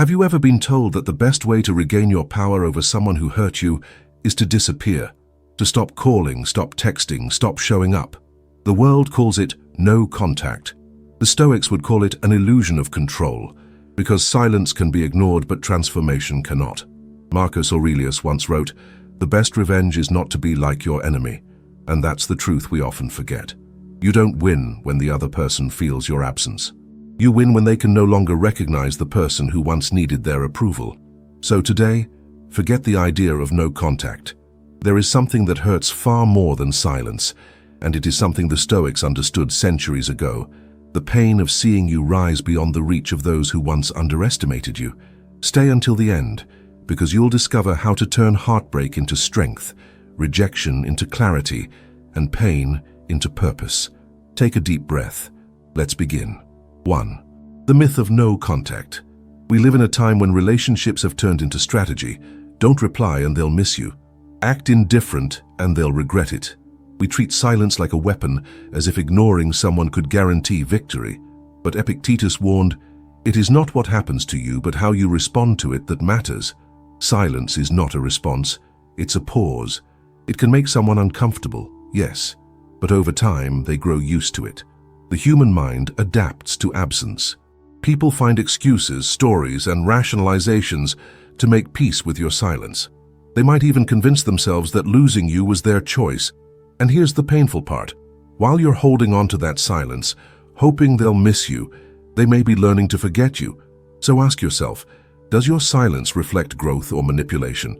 Have you ever been told that the best way to regain your power over someone who hurt you is to disappear? To stop calling, stop texting, stop showing up? The world calls it no contact. The Stoics would call it an illusion of control, because silence can be ignored but transformation cannot. Marcus Aurelius once wrote, "The best revenge is not to be like your enemy," and that's the truth we often forget. You don't win when the other person feels your absence. You win when they can no longer recognize the person who once needed their approval. So today, forget the idea of no contact. There is something that hurts far more than silence, and it is something the Stoics understood centuries ago: the pain of seeing you rise beyond the reach of those who once underestimated you. Stay until the end, because you'll discover how to turn heartbreak into strength, rejection into clarity, and pain into purpose. Take a deep breath. Let's begin. 1. The myth of no contact. We live in a time when relationships have turned into strategy. Don't reply and they'll miss you. Act indifferent and they'll regret it. We treat silence like a weapon, as if ignoring someone could guarantee victory. But Epictetus warned, "It is not what happens to you, but how you respond to it that matters." Silence is not a response, it's a pause. It can make someone uncomfortable, yes, but over time they grow used to it. The human mind adapts to absence. People find excuses, stories, and rationalizations to make peace with your silence. They might even convince themselves that losing you was their choice. And here's the painful part. While you're holding on to that silence, hoping they'll miss you, they may be learning to forget you. So ask yourself, does your silence reflect growth or manipulation?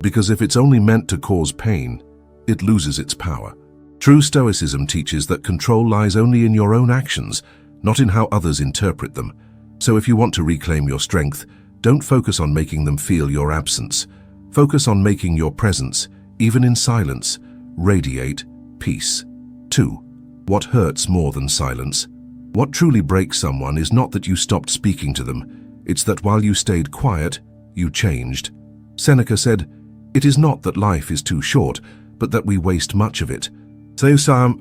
Because if it's only meant to cause pain, it loses its power. True Stoicism teaches that control lies only in your own actions, not in how others interpret them. So if you want to reclaim your strength, don't focus on making them feel your absence. Focus on making your presence, even in silence, radiate peace. 2. What hurts more than silence? What truly breaks someone is not that you stopped speaking to them, it's that while you stayed quiet, you changed. Seneca said, "It is not that life is too short, but that we waste much of it." So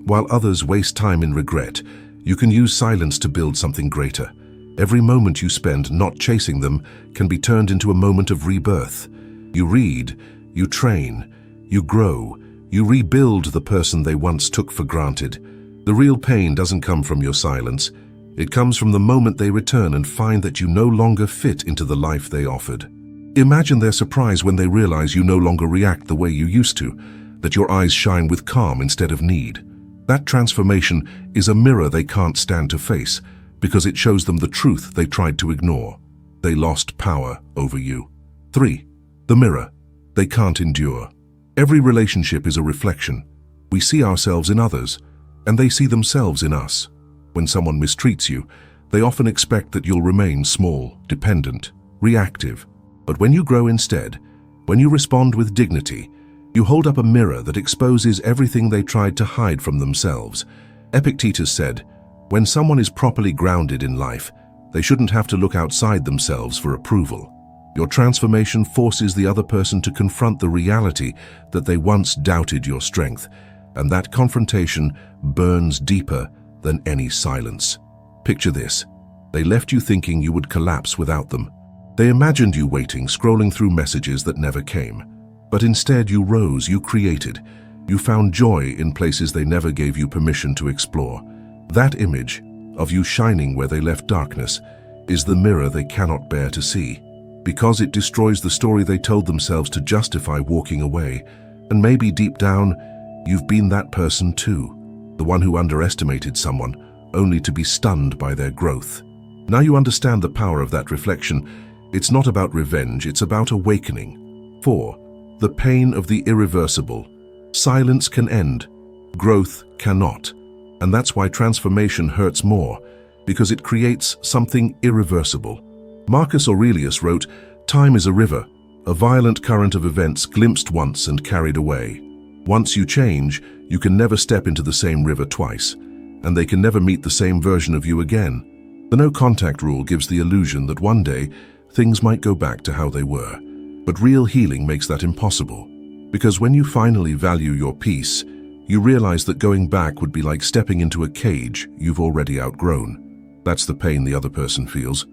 while others waste time in regret, you can use silence to build something greater. Every moment you spend not chasing them can be turned into a moment of rebirth. You read, you train, you grow, you rebuild the person they once took for granted. The real pain doesn't come from your silence. It comes from the moment they return and find that you no longer fit into the life they offered. Imagine their surprise when they realize you no longer react the way you used to, that your eyes shine with calm instead of need. That transformation is a mirror they can't stand to face, because it shows them the truth they tried to ignore. They lost power over you. 3. The mirror they can't endure. Every relationship is a reflection. We see ourselves in others, and they see themselves in us. When someone mistreats you, they often expect that you'll remain small, dependent, reactive. But when you grow instead, when you respond with dignity, you hold up a mirror that exposes everything they tried to hide from themselves. Epictetus said, "When someone is properly grounded in life, they shouldn't have to look outside themselves for approval." Your transformation forces the other person to confront the reality that they once doubted your strength, and that confrontation burns deeper than any silence. Picture this. They left you thinking you would collapse without them. They imagined you waiting, scrolling through messages that never came. But instead you rose, you created. You found joy in places they never gave you permission to explore. That image of you shining where they left darkness is the mirror they cannot bear to see, because it destroys the story they told themselves to justify walking away. And maybe deep down, you've been that person too, the one who underestimated someone, only to be stunned by their growth. Now you understand the power of that reflection. It's not about revenge, it's about awakening. 4. The pain of the irreversible. Silence can end, growth cannot. And that's why transformation hurts more, because it creates something irreversible. Marcus Aurelius wrote, "Time is a river, a violent current of events glimpsed once and carried away. Once you change, you can never step into the same river twice, and they can never meet the same version of you again." The no-contact rule gives the illusion that one day, things might go back to how they were. But real healing makes that impossible. Because when you finally value your peace, you realize that going back would be like stepping into a cage you've already outgrown. That's the pain the other person feels,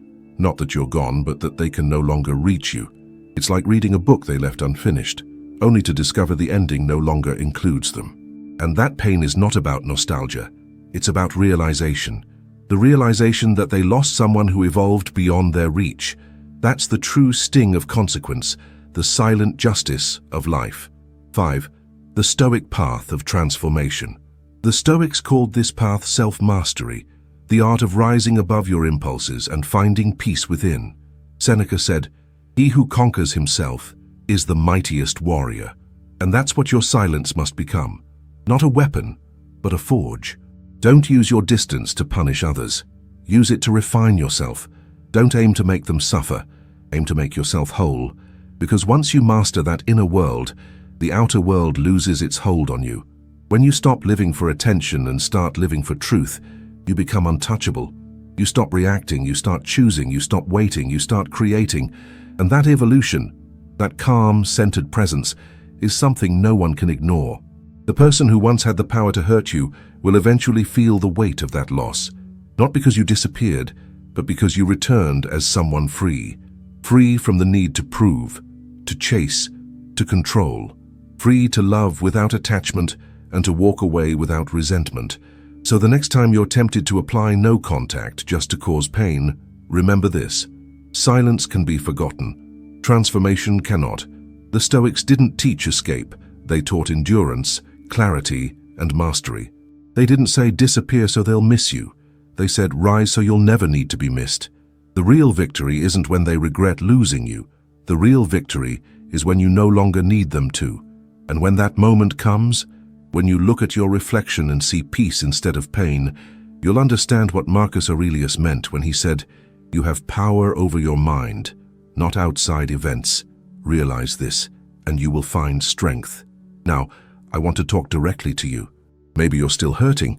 Not that you're gone, but that they can no longer reach you. It's like reading a book they left unfinished, only to discover the ending no longer includes them. And that pain is not about nostalgia. It's about realization. The realization that they lost someone who evolved beyond their reach. That's the true sting of consequence, the silent justice of life. 5. The Stoic path of transformation. The Stoics called this path self-mastery, the art of rising above your impulses and finding peace within. Seneca said, "He who conquers himself is the mightiest warrior." And that's what your silence must become. Not a weapon, but a forge. Don't use your distance to punish others. Use it to refine yourself. Don't aim to make them suffer. Aim to make yourself whole. Because once you master that inner world, the outer world loses its hold on you. When you stop living for attention and start living for truth, you become untouchable. You stop reacting, you start choosing, you stop waiting, you start creating. And that evolution, that calm, centered presence, is something no one can ignore. The person who once had the power to hurt you will eventually feel the weight of that loss. Not because you disappeared, but because you returned as someone free. Free from the need to prove, to chase, to control. Free to love without attachment and to walk away without resentment. So the next time you're tempted to apply no contact just to cause pain, remember this: silence can be forgotten. Transformation cannot. The Stoics didn't teach escape. They taught endurance, clarity, and mastery. They didn't say disappear so they'll miss you. They said rise so you'll never need to be missed. The real victory isn't when they regret losing you. The real victory is when you no longer need them to. And when that moment comes, when you look at your reflection and see peace instead of pain, you'll understand what Marcus Aurelius meant when he said, "You have power over your mind, not outside events. Realize this, and you will find strength." Now, I want to talk directly to you. Maybe you're still hurting.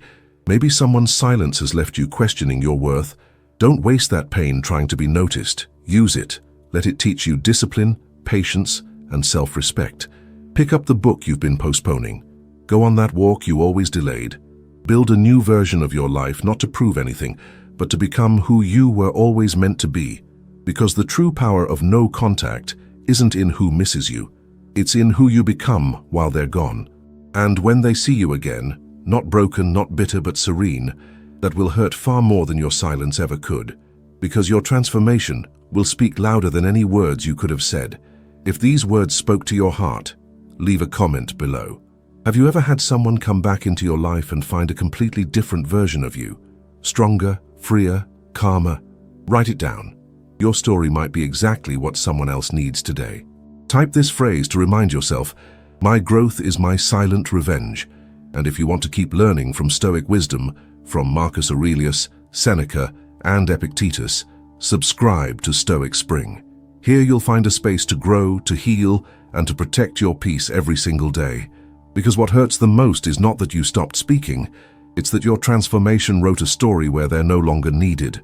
Maybe someone's silence has left you questioning your worth. Don't waste that pain trying to be noticed. Use it. Let it teach you discipline, patience, and self-respect. Pick up the book you've been postponing. Go on that walk you always delayed. Build a new version of your life, not to prove anything, but to become who you were always meant to be. Because the true power of no contact isn't in who misses you. It's in who you become while they're gone. And when they see you again, not broken, not bitter, but serene, that will hurt far more than your silence ever could. Because your transformation will speak louder than any words you could have said. If these words spoke to your heart, leave a comment below. Have you ever had someone come back into your life and find a completely different version of you? Stronger, freer, calmer? Write it down. Your story might be exactly what someone else needs today. Type this phrase to remind yourself, "My growth is my silent revenge." And if you want to keep learning from Stoic wisdom, from Marcus Aurelius, Seneca, and Epictetus, subscribe to Stoic Spring. Here you'll find a space to grow, to heal, and to protect your peace every single day. Because what hurts the most is not that you stopped speaking, it's that your transformation wrote a story where they're no longer needed.